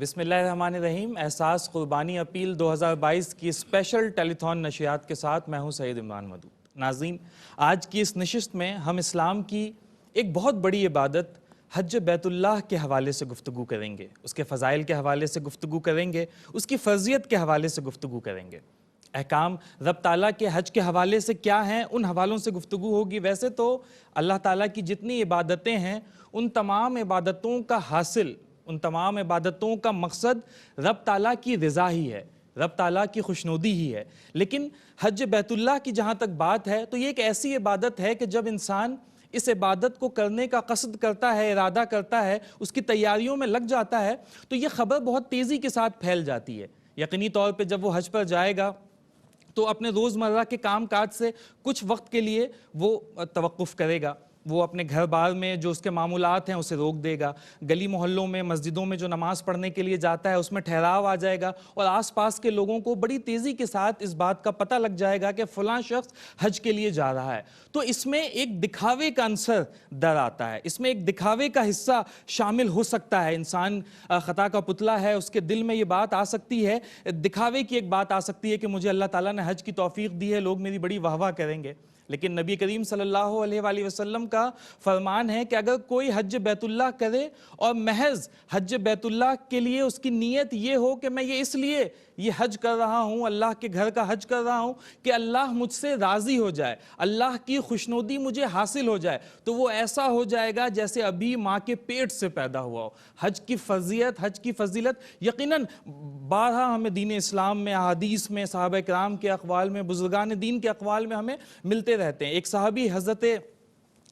بسم اللہ الرحمن الرحیم۔ احساس قربانی اپیل 2022 کی اسپیشل ٹیلی تھون نشریات کے ساتھ میں ہوں سید عمران مدود۔ ناظرین، آج کی اس نشست میں ہم اسلام کی ایک بہت بڑی عبادت حج بیت اللہ کے حوالے سے گفتگو کریں گے، اس کے فضائل کے حوالے سے گفتگو کریں گے، اس کی فرضیت کے حوالے سے گفتگو کریں گے، احکام رب تعالیٰ کے حج کے حوالے سے کیا ہیں ان حوالوں سے گفتگو ہوگی۔ ویسے تو اللہ تعالیٰ کی جتنی عبادتیں ہیں ان تمام عبادتوں کا حاصل، ان تمام عبادتوں کا مقصد رب تعالیٰ کی رضا ہی ہے، رب تعالیٰ کی خوشنودی ہی ہے۔ لیکن حج بیت اللہ کی جہاں تک بات ہے تو یہ ایک ایسی عبادت ہے کہ جب انسان اس عبادت کو کرنے کا قصد کرتا ہے، ارادہ کرتا ہے، اس کی تیاریوں میں لگ جاتا ہے تو یہ خبر بہت تیزی کے ساتھ پھیل جاتی ہے۔ یقینی طور پہ جب وہ حج پر جائے گا تو اپنے روزمرہ کے کام کاج سے کچھ وقت کے لیے وہ توقف کرے گا، وہ اپنے گھر بار میں جو اس کے معمولات ہیں اسے روک دے گا، گلی محلوں میں مسجدوں میں جو نماز پڑھنے کے لیے جاتا ہے اس میں ٹھہراؤ آ جائے گا، اور آس پاس کے لوگوں کو بڑی تیزی کے ساتھ اس بات کا پتہ لگ جائے گا کہ فلاں شخص حج کے لیے جا رہا ہے۔ تو اس میں ایک دکھاوے کا عنصر در آتا ہے، اس میں ایک دکھاوے کا حصہ شامل ہو سکتا ہے۔ انسان خطا کا پتلا ہے، اس کے دل میں یہ بات آ سکتی ہے، دکھاوے کی ایک بات آ سکتی ہے کہ مجھے اللہ تعالیٰ نے حج کی توفیق دی ہے، لوگ میری بڑی واہ واہ کریں گے۔ لیکن نبی کریم صلی اللہ علیہ وآلہ وسلم کا فرمان ہے کہ اگر کوئی حج بیت اللہ کرے اور محض حج بیت اللہ کے لیے اس کی نیت یہ ہو کہ میں یہ اس لیے یہ حج کر رہا ہوں، اللہ کے گھر کا حج کر رہا ہوں کہ اللہ مجھ سے راضی ہو جائے، اللہ کی خوشنودی مجھے حاصل ہو جائے، تو وہ ایسا ہو جائے گا جیسے ابھی ماں کے پیٹ سے پیدا ہوا ہو۔ حج کی فرضیت، حج کی فضیلت یقیناً بارہا ہمیں دین اسلام میں، احادیث میں، صحابہ کرام کے اقوال میں، بزرگان دین کے اقوال میں ہمیں ملتے رہتے ہیں۔ ایک صحابی حضرت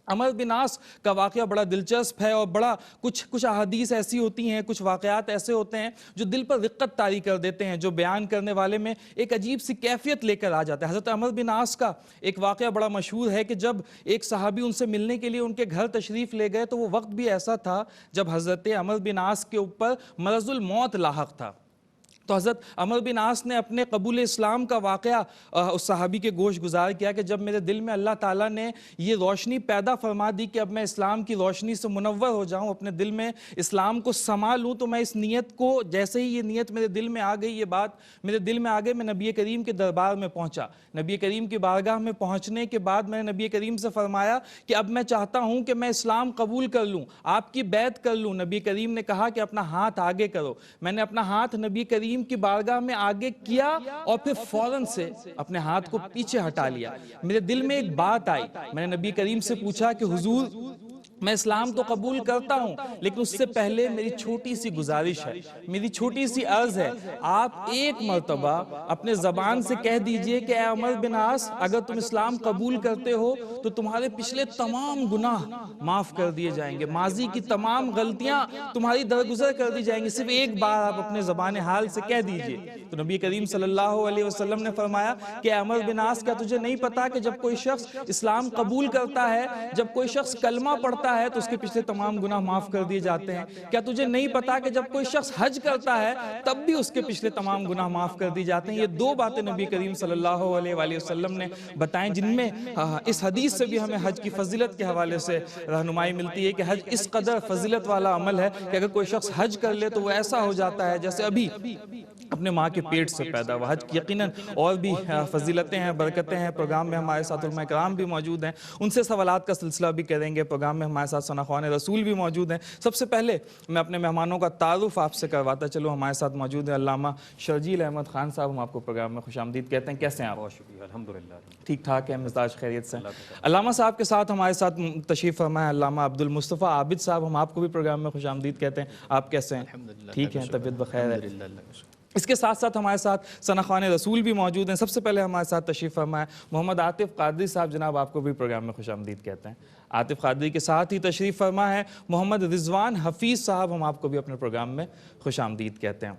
عمر بن عاص کا واقعہ بڑا دلچسپ ہے، اور بڑا کچھ احادیث ایسی ہوتی ہیں، کچھ واقعات ایسے ہوتے ہیں جو دل پر رقت طاری کر دیتے ہیں، جو بیان کرنے والے میں ایک عجیب سی کیفیت لے کر آ جاتا ہے۔ حضرت عمر بن عاص کا ایک واقعہ بڑا مشہور ہے کہ جب ایک صحابی ان سے ملنے کے لیے ان کے گھر تشریف لے گئے تو وہ وقت بھی ایسا تھا جب حضرت عمر بن عاص کے اوپر مرض الموت لاحق تھا۔ تو حضرت عمر بن عاص نے اپنے قبول اسلام کا واقعہ اس صحابی کے گوش گزار کیا کہ جب میرے دل میں اللہ تعالیٰ نے یہ روشنی پیدا فرما دی کہ اب میں اسلام کی روشنی سے منور ہو جاؤں، اپنے دل میں اسلام کو سما لوں، تو میں اس نیت کو، جیسے ہی یہ نیت میرے دل میں آ گئی، یہ بات میرے دل میں آ گئی، میں نبی کریم کے دربار میں پہنچا۔ نبی کریم کی بارگاہ میں پہنچنے کے بعد میں نے نبی کریم سے فرمایا کہ اب میں چاہتا ہوں کہ میں اسلام قبول کر لوں، آپ کی بیعت کر لوں۔ نبی کریم نے کہا کہ اپنا ہاتھ آگے کرو۔ میں نے اپنا ہاتھ نبی کریم کی بارگاہ میں آگے کیا اور پھر فوراً سے اپنے ہاتھ کو پیچھے ہٹا لیا۔ میرے دل میں ایک بات آئی، میں نے نبی کریم سے پوچھا کہ حضور میں اسلام تو قبول کرتا ہوں لیکن اس سے پہلے میری چھوٹی سی گزارش ہے، میری چھوٹی سی عرض ہے، آپ ایک مرتبہ اپنے زبان سے کہہ دیجئے کہ اے عمر بن عاص، اگر تم اسلام قبول کرتے ہو تو تمہارے پچھلے تمام گناہ معاف کر دیے جائیں گے، ماضی کی تمام غلطیاں تمہاری درگزر کر دی جائیں گی، صرف ایک بار آپ اپنے زبان حال سے کہہ دیجئے۔ تو نبی کریم صلی اللہ علیہ وسلم نے فرمایا کہ اے عمر بن عاص، کیا تجھے نہیں پتا کہ جب کوئی شخص اسلام قبول کرتا ہے، جب کوئی شخص کلمہ پڑھتا ہے تو اس کے پچھلے تمام گناہ معاف کر دیے جاتے ہیں؟ کیا تجھے نہیں پتا کہ جب کوئی شخص حج کرتا ہے تب بھی اس کے پچھلے تمام گناہ معاف کر دی جاتے ہیں؟ یہ دو باتیں نبی کریم صلی اللہ علیہ وآلہ وسلم نے بتائیں، جن میں اس حدیث سے بھی ہمیں حج کی فضیلت کے حوالے سے رہنمائی ملتی ہے کہ حج اس قدر فضیلت والا عمل ہے کہ اگر کوئی شخص حج کر لے تو وہ ایسا ہو جاتا ہے جیسے ابھی اپنے ماں کے پیٹ سے پیدا ہوا۔ حج کی یقیناً اور بھی فضیلتیں ہیں، برکتیں ہیں۔ پروگرام میں ہمارے ساتھ علماء کرام بھی موجود ہیں، ان سے سوالات کا سلسلہ بھی کریں گے۔ پروگرام میں ہمارے ساتھ ثناءخوان رسول بھی موجود ہیں۔ سب سے پہلے میں اپنے مہمانوں کا تعارف آپ سے کرواتا چلوں۔ ہمارے ساتھ موجود ہیں علامہ شرجیل احمد خان صاحب، ہم آپ کو پروگرام میں خوش آمدید کہتے ہیں۔ کیسے ہیں آپ؟ بہت شکریہ، الحمدللہ ٹھیک ٹھاک ہے، مزاج خیریت سے؟ علامہ صاحب کے ساتھ ہمارے ساتھ تشریف فرما ہے علامہ عبد المصطفیٰ عابد صاحب، ہم آپ کو بھی پروگرام میں خوش آمدید کہتے ہیں۔ آپ کیسے ہیں؟ ٹھیک ہیں، طبیعت بخیر ہے؟ اس کے ساتھ ساتھ ہمارے ساتھ ثناءخوان رسول بھی موجود ہیں۔ سب سے پہلے ہمارے ساتھ تشریف فرما ہے محمد عاطف قادری صاحب، جناب آپ کو بھی پروگرام میں خوش آمدید کہتے ہیں۔ عاطف قادری کے ساتھ ہی تشریف فرما ہے محمد رضوان حفیظ صاحب، ہم آپ کو بھی اپنے پروگرام میں خوش آمدید کہتے ہیں۔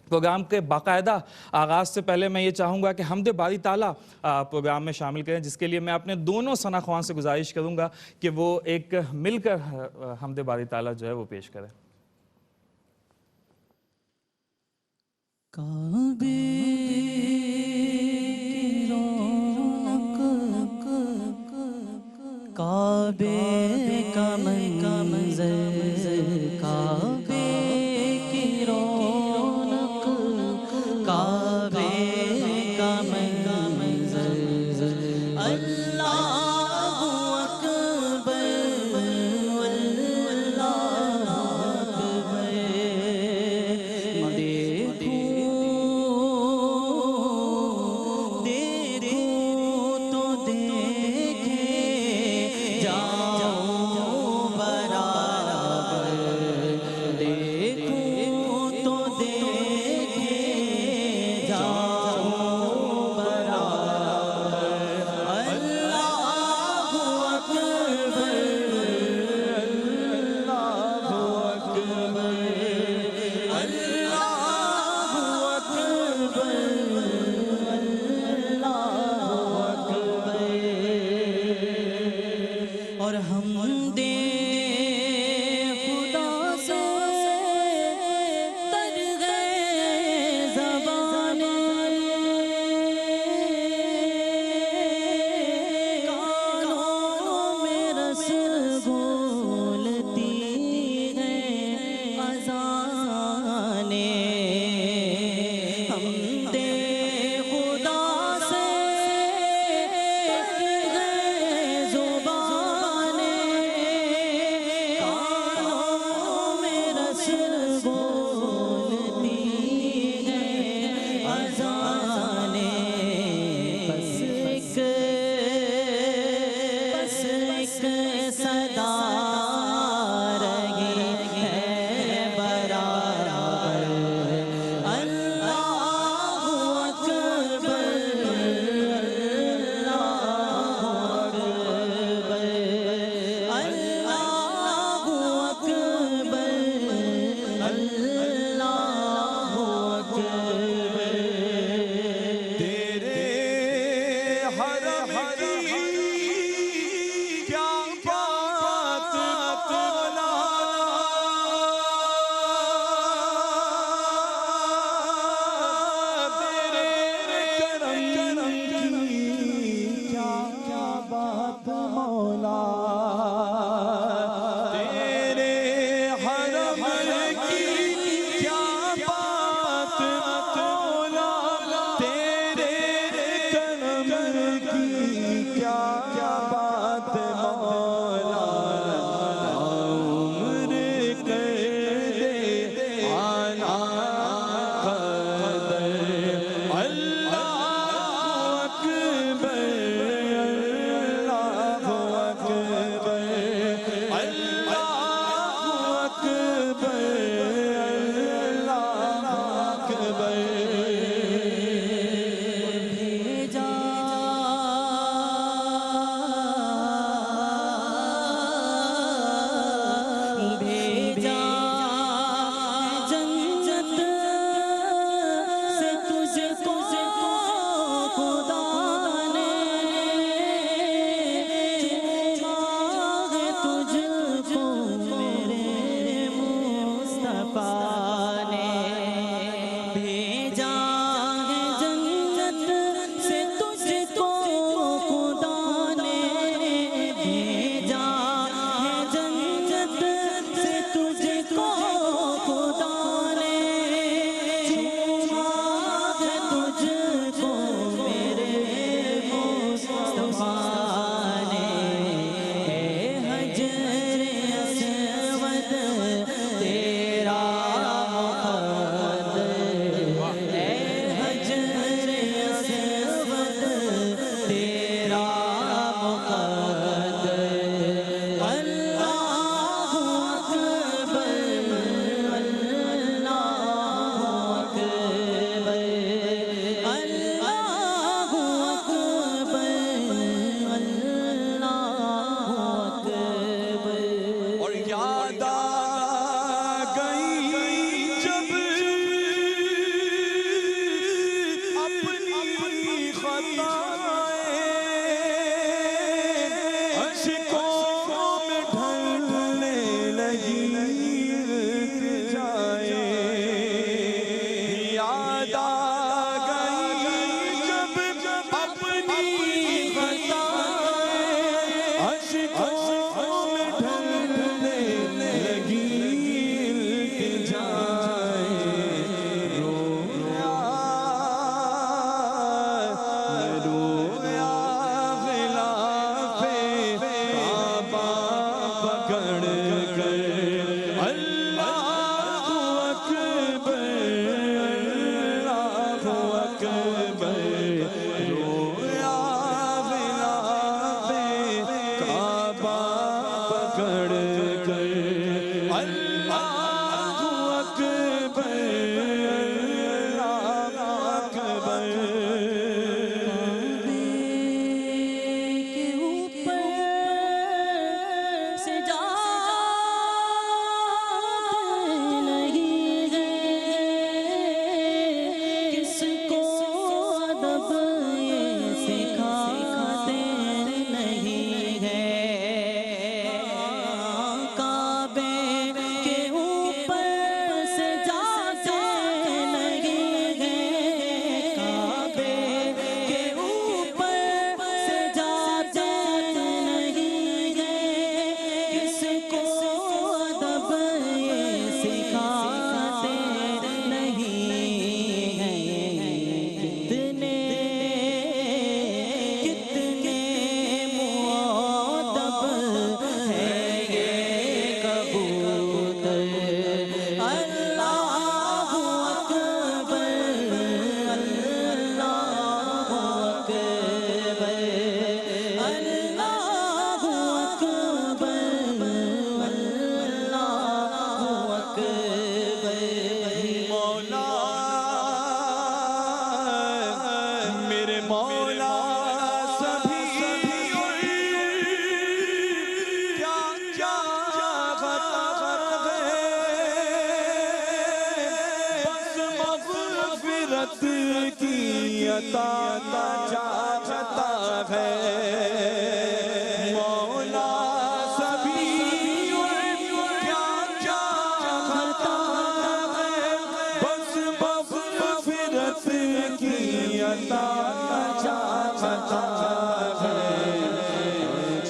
پروگرام کے باقاعدہ آغاز سے پہلے میں یہ چاہوں گا کہ حمد باری تعالیٰ پروگرام میں شامل کریں، جس کے لیے میں اپنے دونوں ثناءخوان سے گزارش کروں گا کہ وہ ایک مل کر حمد باری تعالیٰ جو ہے وہ پیش کریں۔ کعبے کی رونق، کعبے کا منظر، کعبے کی رونق حرم کی کیا بات مولا تیرے کرم کی کیا بات مولا تیرے حرم کی کیا بات مولا تیرے کرم کی کیا بات مولا عمر کر دے آنا قدر اللہ اکبر اللہ اکبر اللہ اکبر اللہ اکبر بھیجا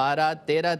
12-13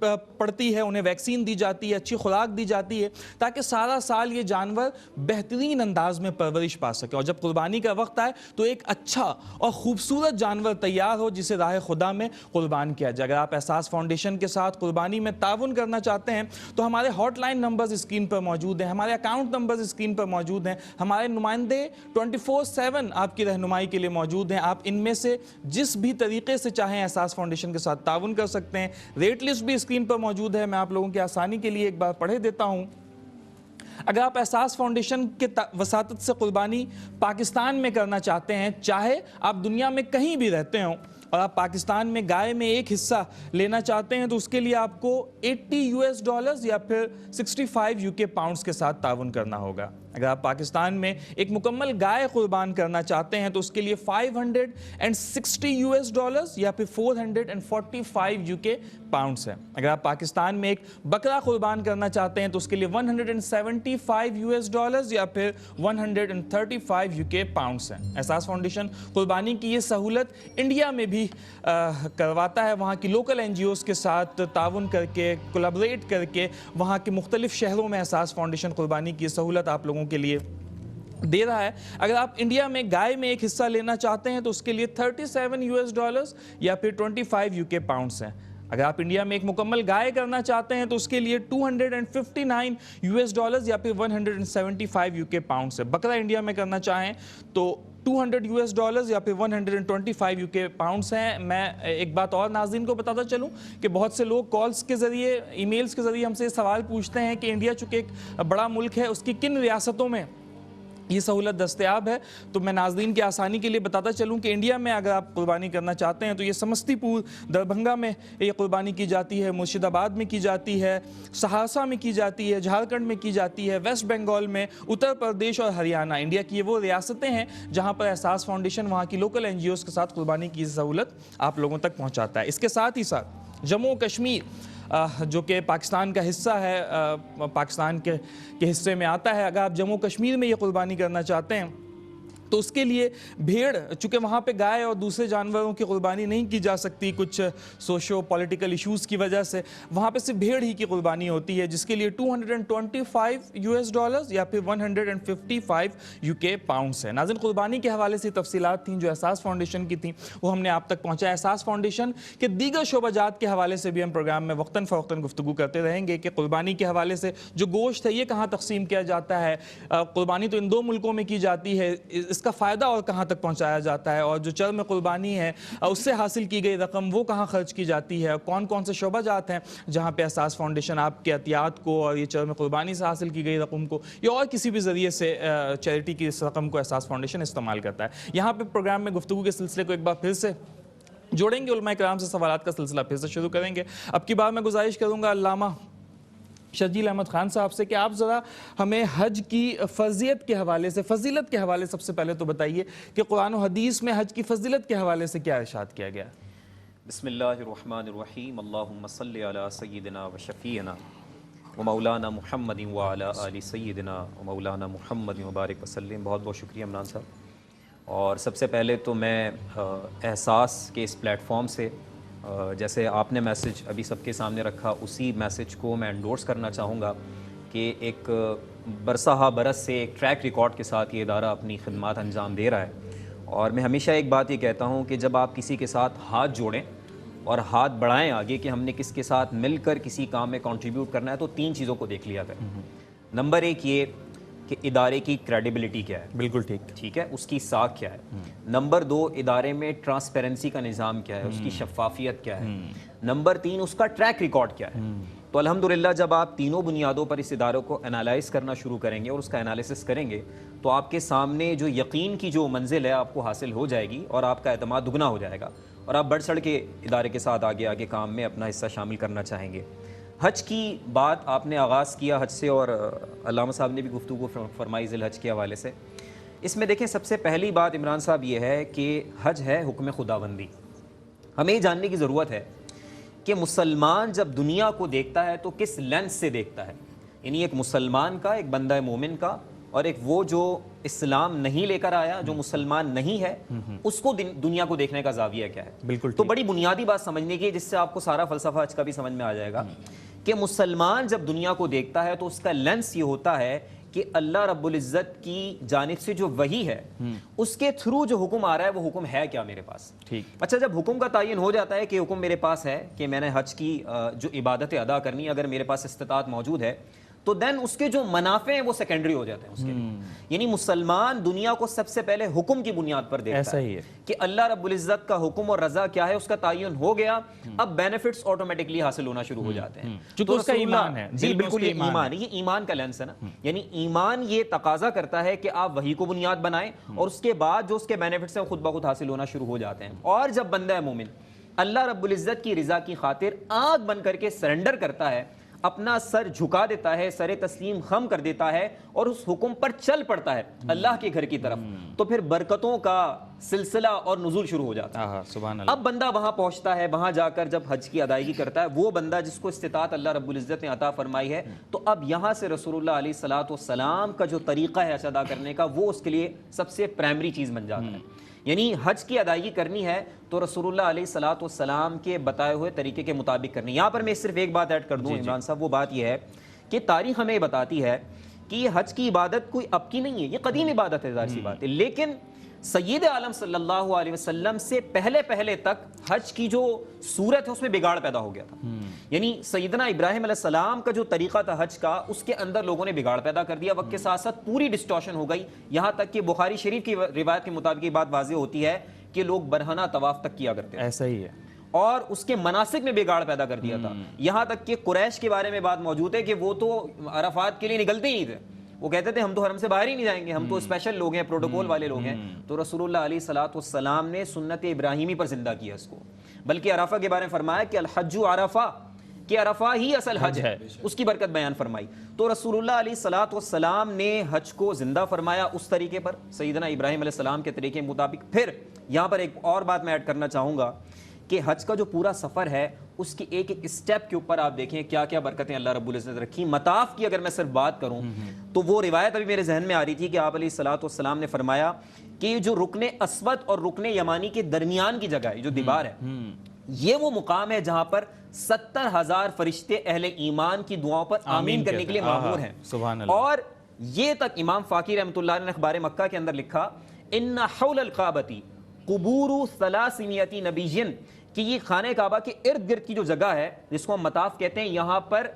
پڑتی ہے, انہیں ویکسین دی جاتی ہے, اچھی خوراک دی جاتی ہے تاکہ سارا سال یہ جانور بہترین انداز میں پرورش پا سکے, اور جب قربانی کا وقت آئے تو ایک اچھا اور خوبصورت جانور تیار ہو جسے راہ خدا میں قربان کیا جائے. اگر آپ احساس فاؤنڈیشن کے ساتھ قربانی میں تعاون کرنا چاہتے ہیں تو ہمارے ہاٹ لائن نمبرز اسکرین پر موجود ہیں, ہمارے اکاؤنٹ نمبرز اسکرین پر موجود ہیں, ہمارے نمائندے 24/7 آپ کی رہنمائی کے لیے موجود ہیں. آپ ان میں سے جس بھی طریقے سے چاہیں احساس فاؤنڈیشن کے ساتھ تعاون کر سکتے ہیں. ریٹ لسٹ بھی اسکرین پر موجود ہے, میں آپ لوگوں کی آسانی کے لیے ایک بار پڑھے دیتا ہوں. اگر آپ احساس فاؤنڈیشن کے وساطت سے قربانی پاکستان میں کرنا چاہتے ہیں, چاہے آپ دنیا میں کہیں بھی رہتے ہوں, اور آپ پاکستان میں گائے میں ایک حصہ لینا چاہتے ہیں تو اس کے لیے آپ کو $80 یا پھر 65 UK پاؤنڈز کے ساتھ تعاون کرنا ہوگا. اگر آپ پاکستان میں ایک مکمل گائے قربان کرنا چاہتے ہیں تو اس کے لیے $560 یا پھر 445 UK پاؤنڈز ہے. اگر آپ پاکستان میں ایک بکرا قربان کرنا چاہتے ہیں تو اس کے لیے $175 یا پھر 135 UK پاؤنڈز ہیں. احساس فاؤنڈیشن قربانی کی یہ سہولت انڈیا میں بھی کرواتا ہے, وہاں کی لوکل NGOز کے ساتھ تعاون کر کے, کولیبریٹ کر کے وہاں کے مختلف شہروں میں احساس فاؤنڈیشن قربانی کی سہولت آپ لوگوں کے لیے دے رہا ہے. اگر آپ انڈیا میں گائے میں ایک حصہ لینا چاہتے ہیں تو اس کے لیے $37 یا پھر 25 UK پاؤنڈز ہیں. اگر آپ انڈیا میں ایک مکمل گائے کرنا چاہتے ہیں تو اس کے لیے $259 یا پھر 175 UK پاؤنڈز ہے. بکرا انڈیا میں کرنا چاہیں تو $200 یا پھر 125 UK پاؤنڈز ہیں. میں ایک بات اور ناظرین کو بتاتا چلوں کہ بہت سے لوگ کالز کے ذریعے, ای میلز کے ذریعے ہم سے سوال پوچھتے ہیں کہ انڈیا چونکہ ایک بڑا ملک ہے, اس کی کن ریاستوں میں یہ سہولت دستیاب ہے. تو میں ناظرین کی آسانی کے لیے بتاتا چلوں کہ انڈیا میں اگر آپ قربانی کرنا چاہتے ہیں تو یہ سمستی پور, دربھنگا میں یہ قربانی کی جاتی ہے, مرشد آباد میں کی جاتی ہے, سہرسہ میں کی جاتی ہے, جھارکھنڈ میں کی جاتی ہے, ویسٹ بنگال میں, اتر پردیش اور ہریانہ. انڈیا کی یہ وہ ریاستیں ہیں جہاں پر احساس فاؤنڈیشن وہاں کی لوکل NGOز کے ساتھ قربانی کی سہولت آپ لوگوں تک پہنچاتا ہے. اس کے ساتھ ہی ساتھ جموں و کشمیر جو کہ پاکستان کا حصہ ہے, پاکستان کے حصے میں آتا ہے, اگر آپ جموں کشمیر میں یہ قربانی کرنا چاہتے ہیں تو اس کے لیے بھیڑ, چونکہ وہاں پہ گائے اور دوسرے جانوروں کی قربانی نہیں کی جا سکتی کچھ سوشو پولیٹیکل ایشوز کی وجہ سے, وہاں پہ صرف بھیڑ ہی کی قربانی ہوتی ہے جس کے لیے $225 یا پھر 155 UK پاؤنڈز ہے. ناظرین, قربانی کے حوالے سے تفصیلات تھیں جو احساس فاؤنڈیشن کی تھیں, وہ ہم نے آپ تک پہنچایا. احساس فاؤنڈیشن کے دیگر شعبہ جات کے حوالے سے بھی ہم پروگرام میں وقتاً فوقتاً گفتگو کرتے رہیں گے کہ قربانی کے حوالے سے جو گوشت ہے یہ کہاں تقسیم کیا جاتا ہے, قربانی تو ان دو ملکوں میں کی جاتی ہے, اس کا فائدہ اور کہاں تک پہنچایا جاتا ہے, اور جو چرم قربانی ہے اس سے حاصل کی گئی رقم وہ کہاں خرچ کی جاتی ہے, کون کون سے شعبہ جات ہیں جہاں پہ احساس فاؤنڈیشن آپ کے عطیات کو اور یہ چرم قربانی سے حاصل کی گئی رقم کو یا اور کسی بھی ذریعے سے چیریٹی کی اس رقم کو احساس فاؤنڈیشن استعمال کرتا ہے. یہاں پہ پروگرام میں گفتگو کے سلسلے کو ایک بار پھر سے جوڑیں گے, علماء کرام سے سوالات کا سلسلہ پھر سے شروع کریں گے. اب کی بار میں گزارش کروں گا علامہ شرجیل احمد خان صاحب سے کہ آپ ذرا ہمیں حج کی فضیلت کے حوالے سے سب سے پہلے تو بتائیے کہ قرآن و حدیث میں حج کی فضیلت کے حوالے سے کیا ارشاد کیا گیا ہے. بسم اللہ الرحمن الرحیم. اللہم صلی علی سیدنا و شفیعنا و مولانا محمد و علی آل سیدنا و مولانا محمد مبارک وسلم. بہت بہت شکریہ عمران صاحب. اور سب سے پہلے تو میں احساس کے اس پلیٹ فارم سے جیسے آپ نے میسج ابھی سب کے سامنے رکھا, اسی میسج کو میں انڈورس کرنا چاہوں گا کہ ایک برسہ برس سے ایک ٹریک ریکارڈ کے ساتھ یہ ادارہ اپنی خدمات انجام دے رہا ہے. اور میں ہمیشہ ایک بات یہ کہتا ہوں کہ جب آپ کسی کے ساتھ ہاتھ جوڑیں اور ہاتھ بڑھائیں آگے کہ ہم نے کس کے ساتھ مل کر کسی کام میں کنٹریبیوٹ کرنا ہے, تو 3 چیزوں کو دیکھ لیا کریں. نمبر 1 یہ کہ ادارے کی کریڈیبلٹی کیا ہے, بالکل ٹھیک ہے, اس کی ساکھ کیا ہے. نمبر 2 ادارے میں ٹرانسپیرنسی کا نظام کیا ہے, اس کی شفافیت کیا ہے. نمبر 3 اس کا ٹریک ریکارڈ کیا ہے. تو الحمدللہ جب آپ تینوں بنیادوں پر اس اداروں کو انالائز کرنا شروع کریں گے اور اس کا انالیسس کریں گے تو آپ کے سامنے جو یقین کی جو منزل ہے آپ کو حاصل ہو جائے گی اور آپ کا اعتماد دگنا ہو جائے گا اور آپ بڑھ چڑھ کے ادارے کے ساتھ آگے کام میں اپنا حصہ شامل کرنا چاہیں گے. حج کی بات آپ نے آغاز کیا حج سے, اور علامہ صاحب نے بھی گفتگو فرمائی ذی الحج کے حوالے سے. اس میں دیکھیں سب سے پہلی بات عمران صاحب یہ ہے کہ حج ہے حکم خداوندی. ہمیں یہ جاننے کی ضرورت ہے کہ مسلمان جب دنیا کو دیکھتا ہے تو کس لینس سے دیکھتا ہے. یعنی ایک مسلمان کا, ایک بندہ مومن کا, اور ایک وہ جو اسلام نہیں لے کر آیا، جو مسلمان نہیں ہے، اس کو دنیا کو دیکھنے کا زاویہ کیا ہے. بالکل تو بڑی بنیادی بات سمجھنے کی ہے، جس سے آپ کو سارا فلسفہ آج کا بھی سمجھ میں آ جائے گا کہ مسلمان جب دنیا کو دیکھتا ہے تو اس کا لینس یہ ہوتا ہے کہ اللہ رب العزت کی جانب سے جو وحی ہے اس کے تھرو جو حکم آ رہا ہے وہ حکم ہے کیا میرے پاس. ٹھیک. اچھا، جب حکم کا تعین ہو جاتا ہے کہ حکم میرے پاس ہے کہ میں نے حج کی جو عبادتیں ادا کرنی، اگر میرے پاس استطاعت موجود ہے تو دین اس کے جو منافع ہیں وہ سیکنڈری ہو جاتے ہیں اس کے لیے. یعنی مسلمان دنیا کو سب سے پہلے حکم کی بنیاد پر دیکھتا ایسا ہی ہے کہ اللہ رب العزت کا حکم اور رضا کیا ہے، اس کا تعین ہو گیا، اب بینیفٹس آٹومیٹکلی حاصل ہونا شروع ہو جاتے ہیں چونکہ اس کا ایمان ہے. جی بالکل، یہ ایمان ہے، یہ ایمان کا لینس ہے نا. یعنی ایمان یہ تقاضا کرتا ہے کہ آپ وحی کو بنیاد بنائیں اور اس کے بعد جو اس کے بینیفٹس ہیں خود بخود حاصل ہونا شروع ہو جاتے ہیں. اور جب بندہ مومن اللہ رب العزت کی رضا کی خاطر آنکھ بن کر کے سرنڈر کرتا ہے، اپنا سر جھکا دیتا ہے، سر تسلیم خم کر دیتا ہے اور اس حکم پر چل پڑتا ہے اللہ کے گھر کی طرف، تو پھر برکتوں کا سلسلہ اور نزول شروع ہو جاتا ہے. سبحان اللہ. اب بندہ وہاں پہنچتا ہے، وہاں جا کر جب حج کی ادائیگی کرتا ہے، وہ بندہ جس کو استطاعت اللہ رب العزت نے عطا فرمائی ہے، تو اب یہاں سے رسول اللہ علیہ الصلوۃ والسلام کا جو طریقہ ہے حج ادا کرنے کا، وہ اس کے لیے سب سے پرائمری چیز بن جاتا ہے. یعنی حج کی ادائیگی کرنی ہے تو رسول اللہ علیہ الصلوۃ والسلام کے بتائے ہوئے طریقے کے مطابق کرنی. یہاں پر میں صرف ایک بات ایڈ کر دوں عمران صاحب، وہ بات یہ ہے کہ تاریخ ہمیں بتاتی ہے کہ یہ حج کی عبادت کوئی اب کی نہیں ہے، یہ قدیم عبادت ہے، ظاہر سی بات ہے. لیکن سید عالم صلی اللہ علیہ وسلم سے پہلے تک حج کی جو صورت ہے اس میں بگاڑ پیدا ہو گیا تھا. یعنی سیدنا ابراہیم علیہ السلام کا جو طریقہ تھا حج کا، اس کے اندر لوگوں نے بگاڑ پیدا کر دیا. وقت کے ساتھ ساتھ پوری ڈسٹورشن ہو گئی، یہاں تک کہ بخاری شریف کی روایت کے مطابق یہ بات واضح ہوتی ہے کہ لوگ برہنہ طواف تک کیا کرتے ہیں. ایسا ہی ہے. اور اس کے مناسک میں بگاڑ پیدا کر دیا تھا. یہاں تک کہ قریش کے بارے میں بات موجود ہے کہ وہ تو عرفات کے لیے نکلتے ہی نہیں تھے، وہ کہتے تھے ہم تو حرم سے باہر ہی نہیں جائیں گے، ہم تو اسپیشل لوگ ہیں، پروٹوکول والے لوگ ہیں. تو رسول اللہ علیہ الصلوۃ والسلام نے سنت ابراہیمی پر زندہ کیا اس کو، بلکہ عرفہ کے بارے میں فرمایا کہ الحج عرفہ، کہ عرفہ ہی اصل حج ہے، اس کی برکت بیان فرمائی. تو رسول اللہ علیہ الصلوۃ والسلام نے حج کو زندہ فرمایا اس طریقے پر، سیدنا ابراہیم علیہ السلام کے طریقے کے مطابق. پھر یہاں پر ایک اور بات میں ایڈ کرنا چاہوں گا کہ حج کا جو پورا سفر ہے اس کی ایک ایک اسٹیپ کے اوپر آپ دیکھیں کیا کیا برکتیں اللہ رب العزت نے رکھی. مطاف کی اگر میں صرف بات کروں تو وہ روایت ابھی میرے ذہن میں آ رہی تھی کہ آپ علیہ الصلوۃ والسلام نے فرمایا کہ یہ جو رکن اسود اور رکن یمانی کے درمیان کی جگہ ہے، جو دیوار ہے، یہ وہ مقام ہے جہاں پر 70,000 فرشتے اہل ایمان کی دعاؤں پر آمین کرنے کے لیے معمور ہیں. سبحان اللہ. اور یہ تک امام فاقی رحمۃ اللہ علیہ نے اخبار مکہ کے اندر لکھا ان حول الکعبۃ قبور 300 نبی، کہ یہ خانہ کعبہ کے ارد گرد کی جو جگہ ہے جس کو ہم مطاف کہتے ہیں، یہاں پر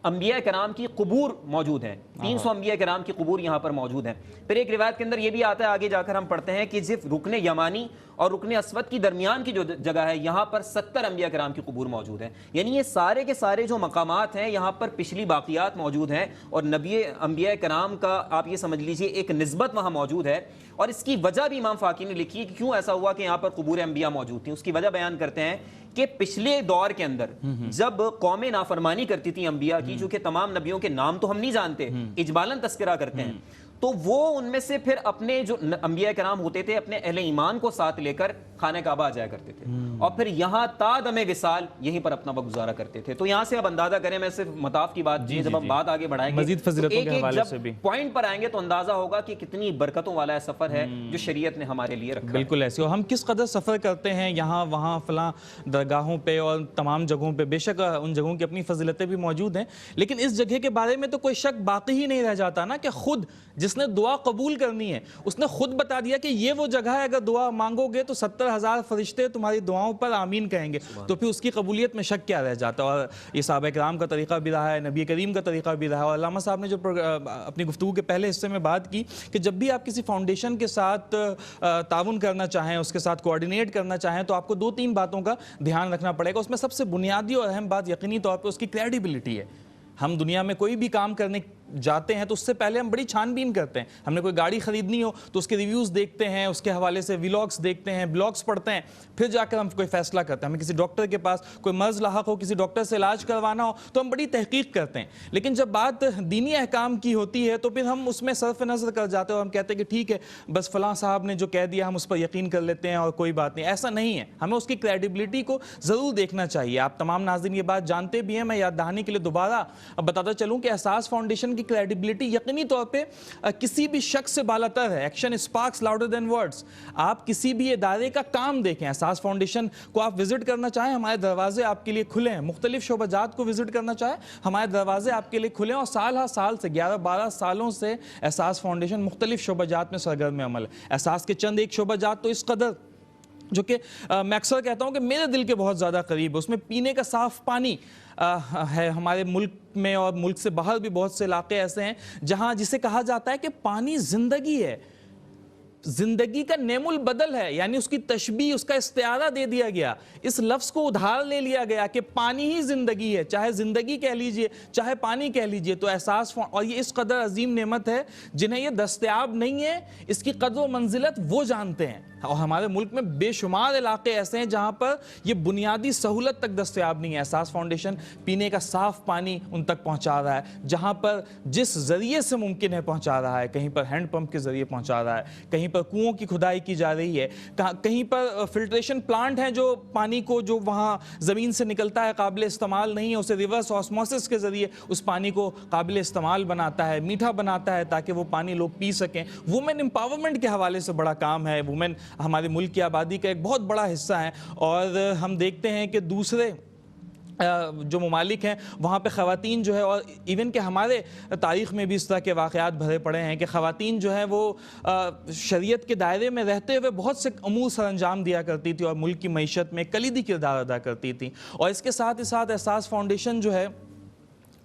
انبیاء کرام کی قبور موجود ہیں، 300 انبیاء کرام کی قبور یہاں پر موجود ہیں. پھر ایک روایت کے اندر یہ بھی آتا ہے، آگے جا کر ہم پڑھتے ہیں کہ صرف رکن یمانی اور رکن اسود کی درمیان کی جو جگہ ہے یہاں پر 70 انبیاء کرام کی قبور موجود ہیں. یعنی یہ سارے کے سارے جو مقامات ہیں یہاں پر پچھلی باقیات موجود ہیں اور انبیاء کرام کا آپ یہ سمجھ لیجئے ایک نسبت وہاں موجود ہے. اور اس کی وجہ بھی امام فاقی نے لکھی ہے کہ کیوں ایسا ہوا کہ یہاں پر قبور انبیاء موجود تھیں. اس کی وجہ بیان کرتے ہیں کہ پچھلے دور کے اندر جب قومیں نافرمانی کرتی تھیں انبیاء کی، چونکہ تمام نبیوں کے نام تو ہم نہیں جانتے، اجمالاً تذکرہ کرتے ہیں، تو وہ ان میں سے پھر اپنے جو انبیاء کرام ہوتے تھے اپنے اہل ایمان کو ساتھ لے کر خانہ کعبہ آ جایا کرتے تھے اور پھر یہاں تا دم وصال یہیں پر اپنا وقت گزارا کرتے تھے. تو یہاں سے اب اندازہ کریں، میں صرف مطاف کی بات جب ہم بات آگے بڑھائیں گے مزید فضیلتوں کے حوالے سے بھی پوائنٹ پر آئیں گے تو اندازہ ہوگا کہ کتنی برکتوں والا ہے سفر ہے جو شریعت نے ہمارے لیے رکھا. بالکل ایسے، اور ہم کس قدر سفر کرتے ہیں یہاں وہاں فلاں درگاہوں پہ اور تمام جگہوں پہ. بے شک ان جگہوں کی اپنی فضیلتیں بھی موجود ہیں، لیکن اس جگہ کے بارے میں تو کوئی شک باقی ہی نہیں رہ جاتا نا کہ خود جس نے دعا قبول کرنی ہے اس نے خود بتا دیا کہ یہ وہ جگہ ہے، اگر دعا مانگو گے تو 70,000 فرشتے تمہاری دعاؤں پر آمین کہیں گے. تو پھر اس کی قبولیت میں شک کیا رہ جاتا. اور یہ صحابہ کرام کا طریقہ بھی رہا ہے، نبی کریم کا طریقہ بھی رہا ہے. اور علامہ صاحب نے جو اپنی گفتگو کے پہلے حصے میں بات کی کہ جب بھی آپ کسی فاؤنڈیشن کے ساتھ تعاون کرنا چاہیں، اس کے ساتھ کوآرڈینیٹ کرنا چاہیں، تو آپ کو 2-3 باتوں کا دھیان رکھنا پڑے گا. اس میں سب سے بنیادی اور اہم بات یقینی طور پہ اس کی کریڈیبلٹی ہے. ہم دنیا میں کوئی بھی کام کرنے جاتے ہیں تو اس سے پہلے ہم بڑی چھان بین کرتے ہیں. ہم نے کوئی گاڑی خریدنی ہو تو اس کے ریویوز دیکھتے ہیں، اس کے حوالے سے ویلاگس دیکھتے ہیں، بلاگس پڑھتے ہیں، پھر جا کر ہم کوئی فیصلہ کرتے ہیں. ہمیں کسی ڈاکٹر کے پاس کوئی مرض لاحق ہو، کسی ڈاکٹر سے علاج کروانا ہو تو ہم بڑی تحقیق کرتے ہیں. لیکن جب بات دینی احکام کی ہوتی ہے تو پھر ہم اس میں صرف نظر کر جاتے ہیں اور ہم کہتے ہیں کہ ٹھیک ہے بس فلاں صاحب نے جو کہہ دیا ہم اس پر یقین کر لیتے ہیں اور کوئی بات نہیں. ایسا نہیں ہے، ہمیں اس کی کریڈیبلٹی کو ضرور دیکھنا چاہیے. آپ تمام ناظرین یہ بات جانتے بھی ہیں، میں یاد دہانی کے لیے دوبارہ بتاتا چلوں کہ احساس فاؤنڈیشن کی کریڈیبلٹی یقینی طور پہ کسی بھی شخص سے بالاتر ہے. Action sparks louder than words. آپ کسی بھی ادارے کا کام دیکھیں, احساس فاؤنڈیشن کو آپ وزٹ کرنا چاہیں, ہمارے دروازے آپ کے لیے کھلے ہیں. مختلف شعبہ جات کو وزٹ کرنا چاہیں, ہمارے دروازے آپ کے لیے کھلے ہیں. اور سال ہر سال سے 11-12 سالوں سے احساس فاؤنڈیشن مختلف شعبہ جات میں سرگرم عمل ہے. احساس کے چند ایک شعبہ جات تو اس قدر جو کہ میں اکثر کہتا ہوں کہ میرے دل کے بہت زیادہ قریب ہے. اس میں پینے کا صاف پانی ہے. ہمارے ملک میں اور ملک سے باہر بھی بہت سے علاقے ایسے ہیں جہاں جسے کہا جاتا ہے کہ پانی زندگی ہے, زندگی کا نعم البدل ہے, یعنی اس کی تشبیہ, اس کا استعارہ دے دیا گیا, اس لفظ کو ادھار لے لیا گیا کہ پانی ہی زندگی ہے. چاہے زندگی کہہ لیجئے, چاہے پانی کہہ لیجئے. تو احساس, اور یہ اس قدر عظیم نعمت ہے جنہیں یہ دستیاب نہیں ہے, اس کی قدر و منزلت وہ جانتے ہیں. اور ہمارے ملک میں بے شمار علاقے ایسے ہیں جہاں پر یہ بنیادی سہولت تک دستیاب نہیں ہے. احساس فاؤنڈیشن پینے کا صاف پانی ان تک پہنچا رہا ہے, جہاں پر جس ذریعے سے ممکن ہے پہنچا رہا ہے. کہیں پر ہینڈ پمپ کے ذریعے پہنچا رہا ہے, کہیں پر کنوؤں کی کھدائی کی جا رہی ہے, کہیں پر فلٹریشن پلانٹ ہیں جو پانی کو جو وہاں زمین سے نکلتا ہے قابل استعمال نہیں ہے, اسے ریورس آسموسس کے ذریعے اس پانی کو قابل استعمال بناتا ہے, میٹھا بناتا ہے تاکہ وہ پانی لوگ پی سکیں. وومن امپاورمنٹ کے حوالے سے بڑا کام ہے. وومن ہمارے ملک کی آبادی کا ایک بہت بڑا حصہ ہے, اور ہم دیکھتے ہیں کہ دوسرے جو ممالک ہیں وہاں پہ خواتین جو ہے, اور ایون کہ ہمارے تاریخ میں بھی اس طرح کے واقعات بھرے پڑے ہیں کہ خواتین جو ہیں وہ شریعت کے دائرے میں رہتے ہوئے بہت سے امور سر انجام دیا کرتی تھی اور ملک کی معیشت میں کلیدی کردار ادا کرتی تھیں. اور اس کے ساتھ ہی ساتھ احساس فاؤنڈیشن جو ہے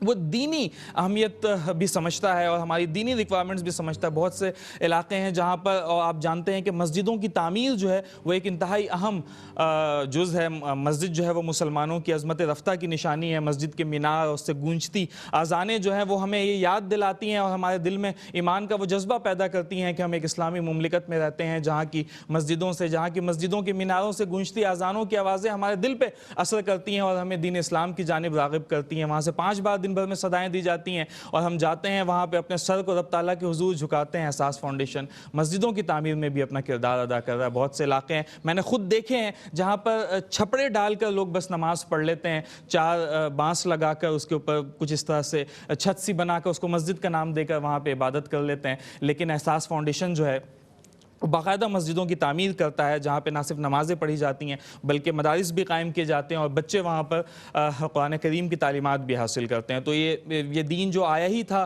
وہ دینی اہمیت بھی سمجھتا ہے اور ہماری دینی ریکوائرمنٹس بھی سمجھتا ہے. بہت سے علاقے ہیں جہاں پر, اور آپ جانتے ہیں کہ مسجدوں کی تعمیر جو ہے وہ ایک انتہائی اہم جز ہے. مسجد جو ہے وہ مسلمانوں کی عظمت رفتہ کی نشانی ہے. مسجد کے مینار اور اس سے گونجتی اذانیں جو ہیں وہ ہمیں یہ یاد دلاتی ہیں اور ہمارے دل میں ایمان کا وہ جذبہ پیدا کرتی ہیں کہ ہم ایک اسلامی مملکت میں رہتے ہیں جہاں کی مسجدوں کے میناروں سے گونجتی اذانوں کی آوازیں ہمارے دل پہ اثر کرتی ہیں اور ہمیں دین اسلام کی جانب راغب کرتی ہیں. وہاں سے 5 بار دن بھر میں صدائیں دی جاتی ہیں اور ہم جاتے ہیں وہاں پہ اپنے سر کو رب تعالیٰ کے حضور جھکاتے ہیں. احساس فاؤنڈیشن مسجدوں کی تعمیر میں بھی اپنا کردار ادا کر رہا ہے. بہت سے علاقے ہیں میں نے خود دیکھے ہیں جہاں پر چھپڑے ڈال کر لوگ بس نماز پڑھ لیتے ہیں, 4 بانس لگا کر اس کے اوپر کچھ اس طرح سے چھت سی بنا کر اس کو مسجد کا نام دے کر وہاں پہ عبادت کر لیتے ہیں. لیکن احساس فاؤنڈیشن جو ہے باقاعدہ مسجدوں کی تعمیر کرتا ہے جہاں پہ نہ صرف نمازیں پڑھی جاتی ہیں بلکہ مدارس بھی قائم کیے جاتے ہیں اور بچے وہاں پر قرآن کریم کی تعلیمات بھی حاصل کرتے ہیں. تو یہ دین جو آیا ہی تھا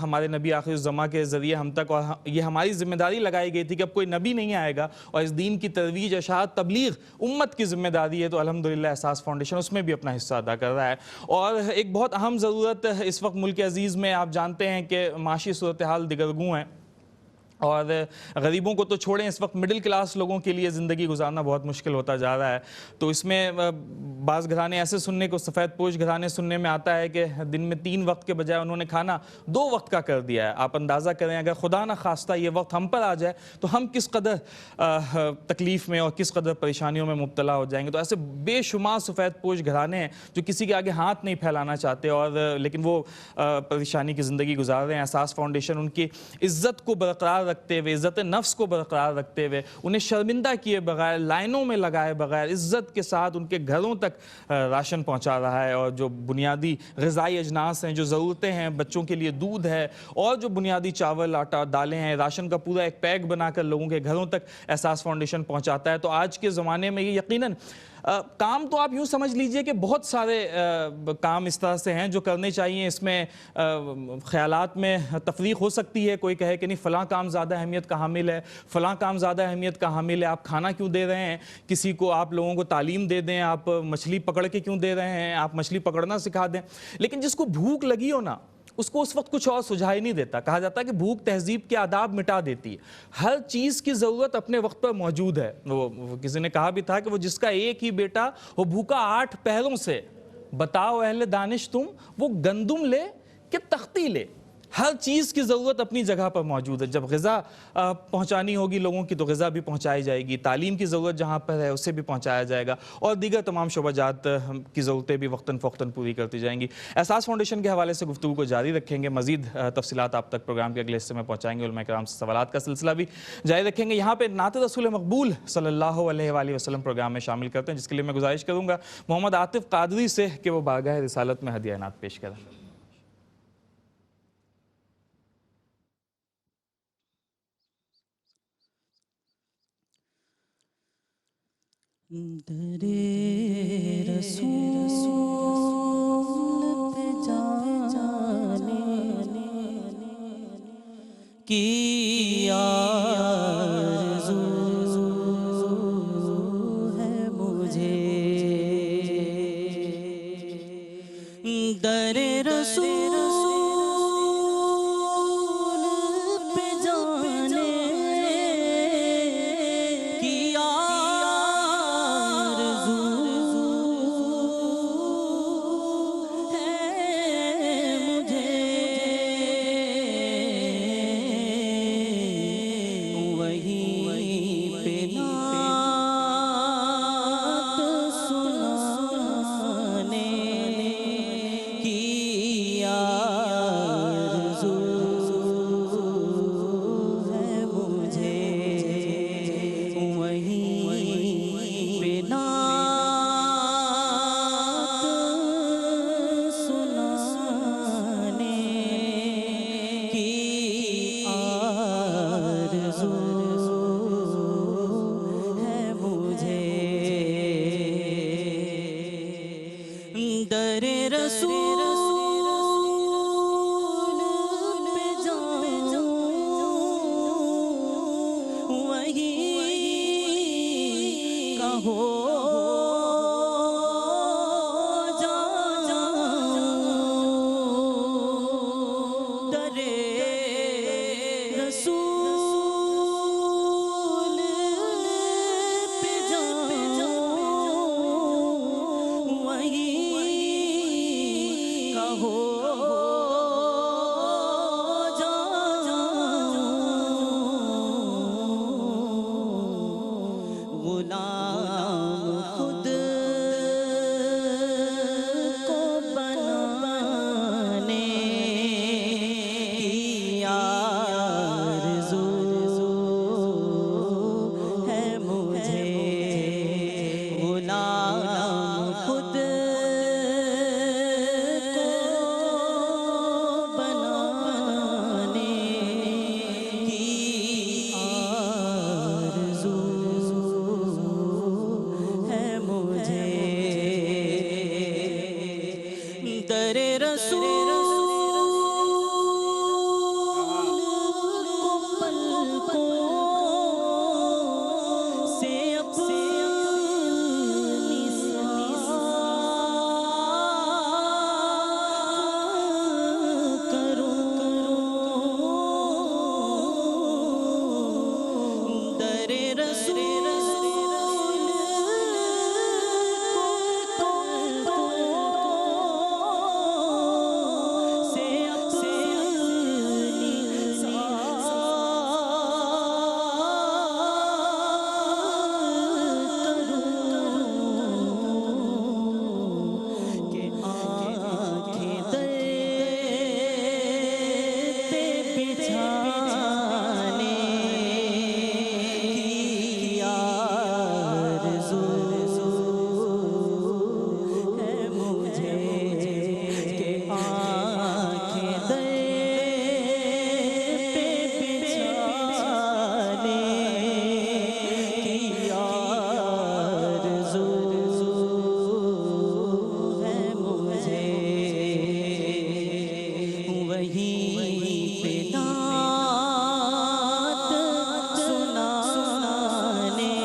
ہمارے نبی آخر الزماں کے ذریعے ہم تک, اور یہ ہماری ذمہ داری لگائی گئی تھی کہ اب کوئی نبی نہیں آئے گا اور اس دین کی ترویج, اشاعت, تبلیغ امت کی ذمہ داری ہے. تو الحمدللہ احساس فاؤنڈیشن اس میں بھی اپنا حصہ ادا کر رہا ہے. اور ایک بہت اہم ضرورت اس وقت ملک عزیز میں, آپ جانتے ہیں کہ معاشی صورتحال دگرگوں ہیں اور غریبوں کو تو چھوڑیں, اس وقت مڈل کلاس لوگوں کے لیے زندگی گزارنا بہت مشکل ہوتا جا رہا ہے. تو اس میں بعض گھرانے ایسے سننے کو, سفید پوش گھرانے سننے میں آتا ہے کہ دن میں 3 وقت کے بجائے انہوں نے کھانا 2 وقت کا کر دیا ہے. آپ اندازہ کریں اگر خدا نہ خواستہ یہ وقت ہم پر آ جائے تو ہم کس قدر تکلیف میں اور کس قدر پریشانیوں میں مبتلا ہو جائیں گے. تو ایسے بے شمار سفید پوش گھرانے ہیں جو کسی کے آگے ہاتھ نہیں پھیلانا چاہتے اور لیکن وہ پریشانی کی زندگی گزار رہے ہیں. احساس فاؤنڈیشن ان کی عزت کو برقرار رکھتے ہوئے, عزت نفس کو برقرار رکھتے ہوئے, انہیں شرمندہ کیے بغیر, لائنوں میں لگائے بغیر, عزت کے ساتھ ان کے گھروں تک راشن پہنچا رہا ہے. اور جو بنیادی غذائی اجناس ہیں, جو ضرورتیں ہیں, بچوں کے لیے دودھ ہے اور جو بنیادی چاول, آٹا, دالیں ہیں, راشن کا پورا ایک پیک بنا کر لوگوں کے گھروں تک احساس فاؤنڈیشن پہنچاتا ہے. تو آج کے زمانے میں یہ یقیناً کام تو آپ یوں سمجھ لیجئے کہ بہت سارے کام اس طرح سے ہیں جو کرنے چاہیے. اس میں خیالات میں تفریق ہو سکتی ہے, کوئی کہے کہ نہیں فلاں کام زیادہ اہمیت کا حامل ہے, فلاں کام زیادہ اہمیت کا حامل ہے. آپ کھانا کیوں دے رہے ہیں کسی کو, آپ لوگوں کو تعلیم دے دیں, آپ مچھلی پکڑ کے کیوں دے رہے ہیں, آپ مچھلی پکڑنا سکھا دیں. لیکن جس کو بھوک لگی ہو نا اس کو اس وقت کچھ اور سجھائی نہیں دیتا. کہا جاتا ہے کہ بھوک تہذیب کے آداب مٹا دیتی ہے. ہر چیز کی ضرورت اپنے وقت پر موجود ہے. وہ کسی نے کہا بھی تھا کہ وہ جس کا ایک ہی بیٹا وہ بھوکا 8 پہروں سے, بتاؤ اہل دانش تم وہ گندم لے کہ تختی لے. ہر چیز کی ضرورت اپنی جگہ پر موجود ہے. جب غذا پہنچانی ہوگی لوگوں کی تو غذا بھی پہنچائی جائے گی, تعلیم کی ضرورت جہاں پر ہے اسے بھی پہنچایا جائے گا اور دیگر تمام شعبہ جات کی ضرورتیں بھی وقتاً فوقتاً پوری کرتی جائیں گی. احساس فاؤنڈیشن کے حوالے سے گفتگو کو جاری رکھیں گے, مزید تفصیلات آپ تک پروگرام کے اگلے حصے میں پہنچائیں گے. علماء کرام سے سوالات کا سلسلہ بھی جاری رکھیں گے. یہاں پہ نعت رسول مقبول صلی اللہ علیہ وآلہ وسلم پروگرام میں شامل کرتے ہیں, جس کے لیے میں گزارش کروں گا محمد عاطف قادری سے کہ وہ بارگاہ رسالت میں ہدیہ نعت پیش کریں. درے رسول پہ جانے کی آرزو ہے مجھے، درے رسول پہ جانے کی آرزو ہے مجھے، وہیں پہ نعت سنانے کی آرزو ہے مجھے، وہیں پہ نعت سنانے کی آرزو ہے مجھے، در رسول پہ جاؤں وہیں کا ہو جاؤں، در رسول پہ جاؤں وہیں کا ہو جاؤں، غلام خود کو بنانے کی آرزو ہے مجھے، غلام خود کو بنانے کی آرزو ہے مجھے، در رسول کو پلکوں سے اپنی صاف کروں، در رسول کو پلکوں سے اپنی صاف کروں، کہ آنکھیں در پہ بچھانے کی آرزو ہے مجھے، کہ آنکھیں در پہ بچھانے کی آرزو ہے مجھے، وہیں پہ نعت سنانے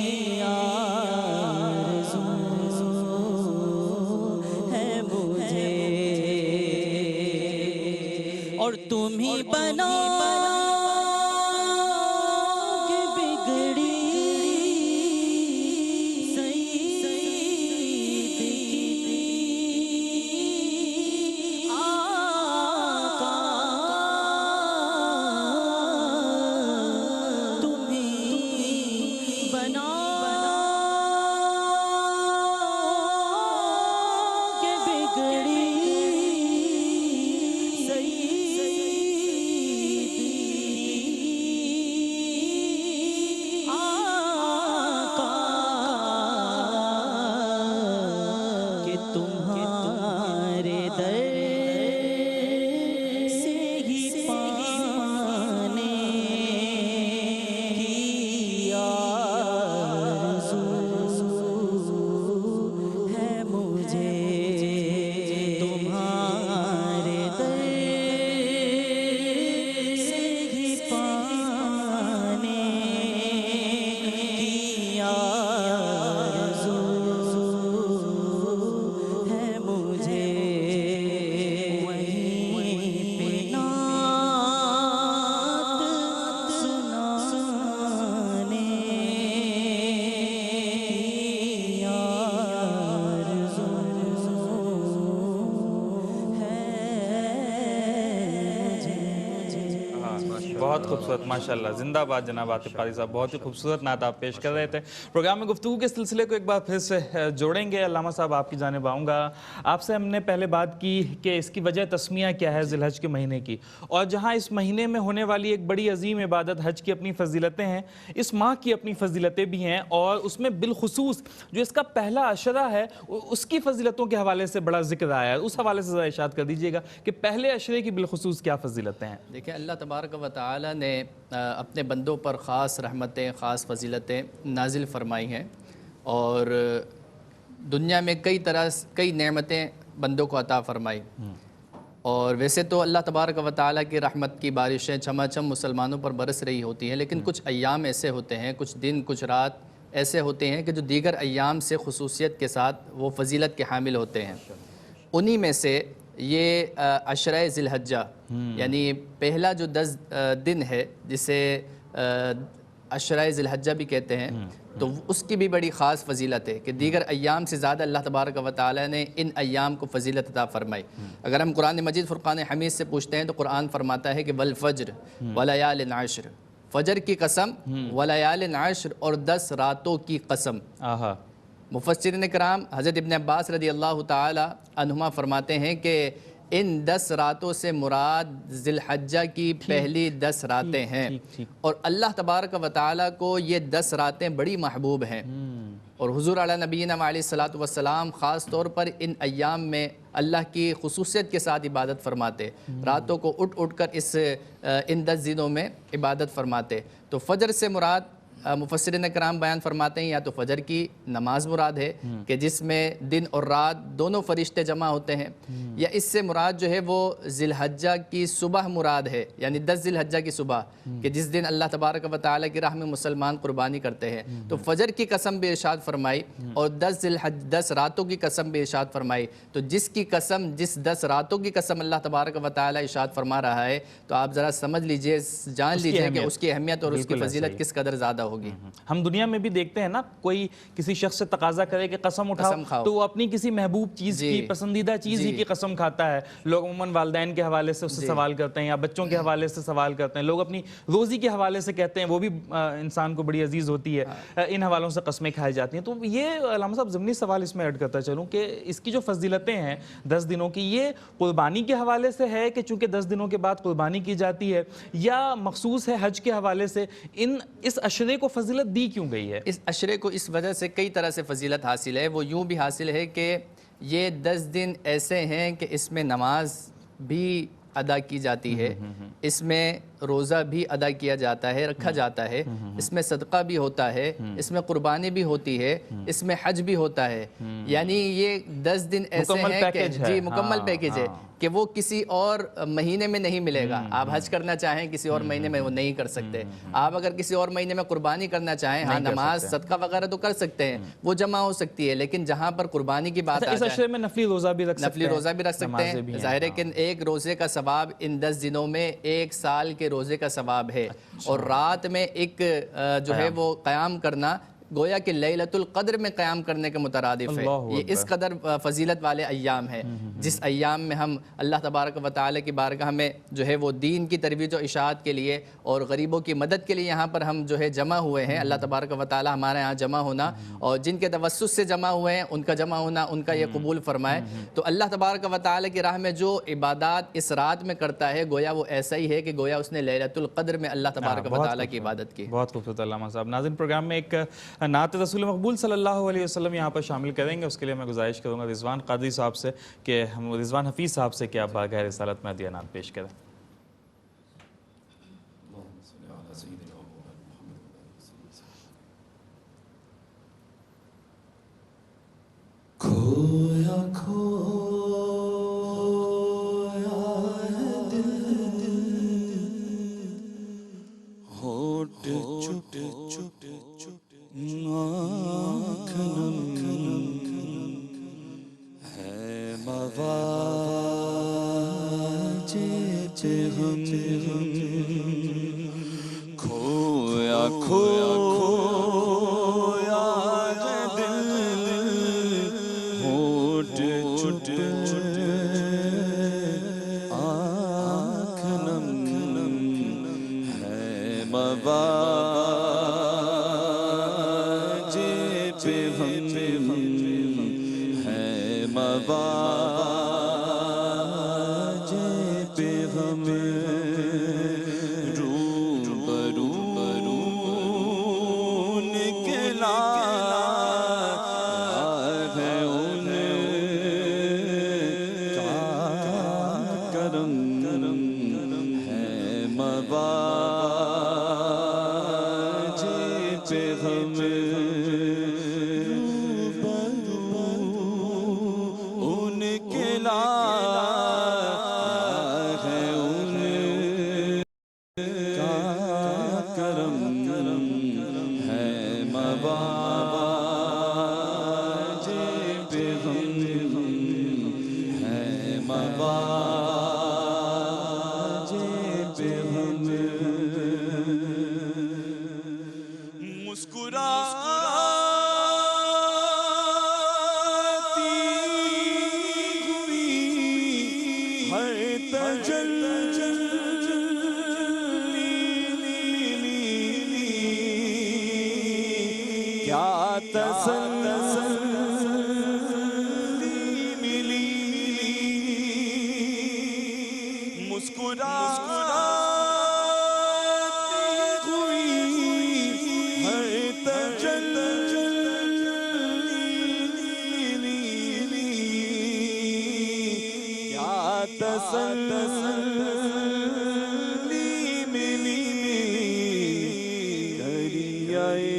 کی آرزو ہے مجھے، اور تم ہی بنا کے بگڑی سعید کی آقا، تم ہی بنا کے بگڑی سعید بہت خوبصورت ماشاءاللہ، زندہ باد جناب عاطف قاری صاحب، بہت ہی خوبصورت نعت آپ پیش کر رہے تھے۔ پروگرام میں گفتگو کے سلسلے کو ایک بار پھر سے جوڑیں گے۔ علامہ صاحب آپ کی جانب آؤں گا۔ آپ سے ہم نے پہلے بات کی کہ اس کی وجہ تسمیہ کیا ہے ذی الحج کے مہینے کی، اور جہاں اس مہینے میں ہونے والی ایک بڑی عظیم عبادت حج کی اپنی فضیلتیں ہیں، اس ماہ کی اپنی فضیلتیں بھی ہیں، اور اس میں بالخصوص جو اس کا پہلا عشرہ ہے اس کی فضیلتوں کے حوالے سے بڑا ذکر آیا ہے، اس حوالے سے ذرا ارشاد کر دیجئے گا کہ پہلے عشرے کی بالخصوص کیا فضیلتیں ہیں۔ دیکھیں، اللہ تبارک و تعالی نے اپنے بندوں پر خاص رحمتیں، خاص فضیلتیں نازل فرمائی ہیں، اور دنیا میں کئی نعمتیں بندوں کو عطا فرمائی۔ اور ویسے تو اللہ تبارک و تعالی کی رحمت کی بارشیں چھما مسلمانوں پر برس رہی ہوتی ہیں، لیکن کچھ ایام ایسے ہوتے ہیں، کچھ دن، کچھ رات ایسے ہوتے ہیں کہ جو دیگر ایام سے خصوصیت کے ساتھ وہ فضیلت کے حامل ہوتے ہیں۔ انہی میں سے یہ عشرہ ذی الحجہ، یعنی پہلا جو 10 دن ہے جسے عشرہ ذی الحجہ بھی کہتے ہیں، تو اس کی بھی بڑی خاص فضیلت ہے کہ دیگر ایام سے زیادہ اللہ تبارک و تعالی نے ان ایام کو فضیلت عطا فرمائی۔ اگر ہم قرآن مجید فرقان حمید سے پوچھتے ہیں تو قرآن فرماتا ہے کہ والفجر ولیال عشر، فجر کی قسم، ولیال عشر، اور 10 راتوں کی قسم۔ مفسرین کرام حضرت ابن عباس رضی اللہ تعالی عنہما فرماتے ہیں کہ ان 10 راتوں سے مراد ذی الحجہ کی پہلی 10 راتیں ہیں، اور اللہ تبارک و تعالی کو یہ 10 راتیں بڑی محبوب ہیں، اور حضور علی نبینا علیہ الصلوۃ والسلام خاص طور پر ان ایام میں اللہ کی خصوصیت کے ساتھ عبادت فرماتے، راتوں کو اٹھ کر ان 10 دنوں میں عبادت فرماتے۔ تو فجر سے مراد مفسرین کرام بیان فرماتے ہیں یا تو فجر کی نماز مراد ہے کہ جس میں دن اور رات دونوں فرشتے جمع ہوتے ہیں، یا اس سے مراد جو ہے وہ ذی الحجہ کی صبح مراد ہے، یعنی 10 ذی الحجہ کی صبح، کہ جس دن اللہ تبارک و تعالی کی راہ میں مسلمان قربانی کرتے ہیں۔ تو فجر کی قسم بھی ارشاد فرمائی، اور 10 راتوں کی قسم بھی ارشاد فرمائی۔ تو جس 10 راتوں کی قسم اللہ تبارک و تعالی ارشاد فرما رہا ہے، تو آپ ذرا سمجھ لیجئے، جان لیجئے کہ اس کی اہمیت اور اس کی فضیلت کس قدر زیادہ ہوگی۔ ہم دنیا میں بھی دیکھتے ہیں نا، کوئی کسی شخص سے تقاضا کرے کہ قسم اٹھاؤ تو وہ اپنی کسی محبوب چیز کی، پسندیدہ چیز ہی کی قسم کھاتا ہے۔ لوگ عموماً والدین کے حوالے سے اس سے سوال کرتے ہیں، یا بچوں کے حوالے سے سوال کرتے ہیں، لوگ اپنی روزی کے حوالے سے کہتے ہیں، وہ بھی انسان کو بڑی عزیز ہوتی ہے، ان حوالوں سے قسمیں کھائی جاتی ہیں۔ تو یہ علامہ صاحب ضمنی سوال اس میں ایڈ کرتا چلوں کہ اس کی جو فضیلتیں ہیں 10 دنوں کی، یہ قربانی کے حوالے سے ہے کہ چونکہ 10 دنوں کے بعد قربانی کی جاتی ہے، یا مخصوص ہے حج کے حوالے سے؟ اس عشرے کو فضیلت دی کیوں گئی ہے؟ اس عشرے کو اس وجہ سے کئی طرح سے فضیلت حاصل ہے۔ وہ یوں بھی حاصل ہے کہ یہ 10 دن ایسے ہیں کہ اس میں نماز بھی ادا کی جاتی ہے، اس میں روزہ بھی ادا کیا جاتا ہے، رکھا جاتا ہے، اس میں صدقہ بھی ہوتا ہے، اس میں قربانی بھی ہوتی ہے، اس میں حج بھی ہوتا ہے۔ یعنی یہ 10 دن ایسے ہیں کہ جی مکمل پیکج ہے کہ وہ کسی اور مہینے میں نہیں ملے گا۔ آپ حج کرنا چاہیں کسی اور مہینے میں وہ نہیں کر سکتے، آپ اگر کسی اور مہینے میں قربانی کرنا چاہیں، ہاں نماز صدقہ وغیرہ تو کر سکتے ہیں، وہ جمع ہو سکتی ہے، لیکن جہاں پر قربانی کی بات آ اس عشرے میں نفلی روزہ بھی رکھ سکتے ہیں، نفلی روزہ بھی رکھ سکتے ہیں۔ ظاہر ہے کہ ایک روزے کا ثواب ان 10 دنوں میں 1 سال کے روزے کا ثواب ہے، اور رات میں ایک جو ہے وہ قیام کرنا گویا کہ لیلۃ القدر میں قیام کرنے کے مترادف ہے۔ یہ اس قدر فضیلت والے ایام ہیں، جس ایام میں ہم اللہ تبارک و تعالی کی بارگاہ میں جو ہے وہ دین کی ترویج و اشاعت کے لیے اور غریبوں کی مدد کے لیے یہاں پر ہم جو ہے جمع ہوئے ہیں۔ اللہ تبارک و تعالی ہمارے یہاں جمع ہونا، اور جن کے توسط سے جمع ہوئے ہیں ان کا جمع ہونا، ان کا یہ قبول فرمائے۔ تو اللہ تبارک و تعالی کی راہ میں جو عبادات اس رات میں کرتا ہے، گویا وہ ایسا ہی ہے کہ گویا اس نے لیلۃ القدر میں اللہ تبارک و تعالی کی عبادت کی۔ بہت خوبصورت علامہ صاحب۔ ناظرین، پروگرام میں ایک نعت رسول مقبول صلی اللہ علیہ وسلم یہاں پر شامل کریں گے، اس کے لیے میں گزارش کروں گا رضوان قادری صاحب سے کہ ہم رضوان حفیظ صاحب سے کہ آپ بارگاہ رسالت میں ہدیہ نعت پیش کریں۔ کھویا کھویا دل ہوٹ چٹ چٹ آنکھ نم ہے مواجب ہم کھویا کھویا دل ہوٹ چٹ آنکھ نم ہے مواجہ پہ ہم روبرو نکلا ہے ان کا کرم ہے مواجہ پہ ہم ان کے لا ہے ان کا کرم ہے مواجہ پہ ہم ہے مواجہ پہ ہم مسکراتی ہوئی ہر تجلی کیا تسلی ملی مسکراتی ہوئی ہر تجلی کیا تسلی ملی دریائے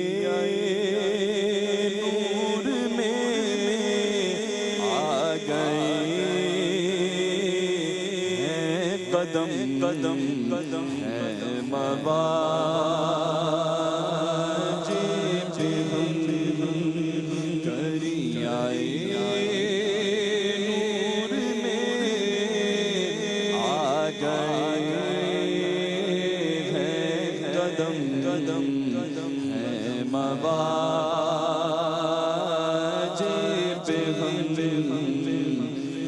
نور میں آ گئے ہیں قدم قدم قدم ہے مواجہ پہ ہم دریائے نور میں آ گئے ہیں قدم قدم ہے مواجہ پہ ہم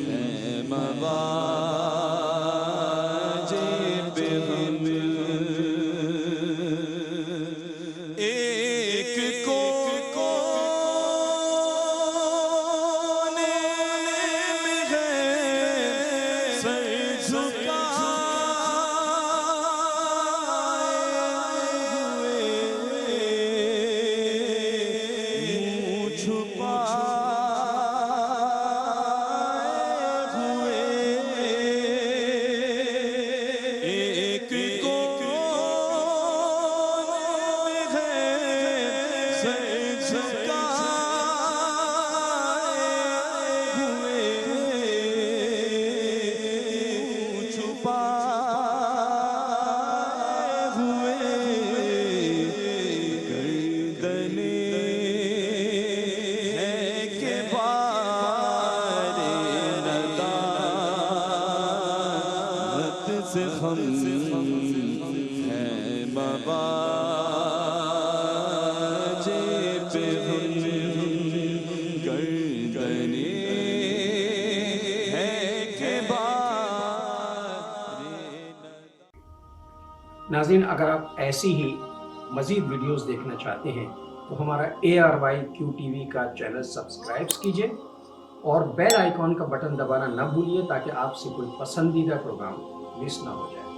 ہے مواجہ پہ ہم ایک کونے میں ہے سر جھکائے ہوئے ایک کونے میں ہے سر جھکائے ہوئے چھپائے ہوئے گردنے ہے کہ بار ندامت سے خم ہے مواجہ پہ ہم گردنے ہے کہ بار ناظرین، اگر آپ ایسی ہی مزید ویڈیوز دیکھنا چاہتے ہیں تو ہمارا ARYQTV کا چینل سبسکرائب کیجئے اور بیل آئیکن کا بٹن دبانا نہ بھولیے تاکہ آپ سے کوئی پسندیدہ پروگرام مس نہ ہو جائے۔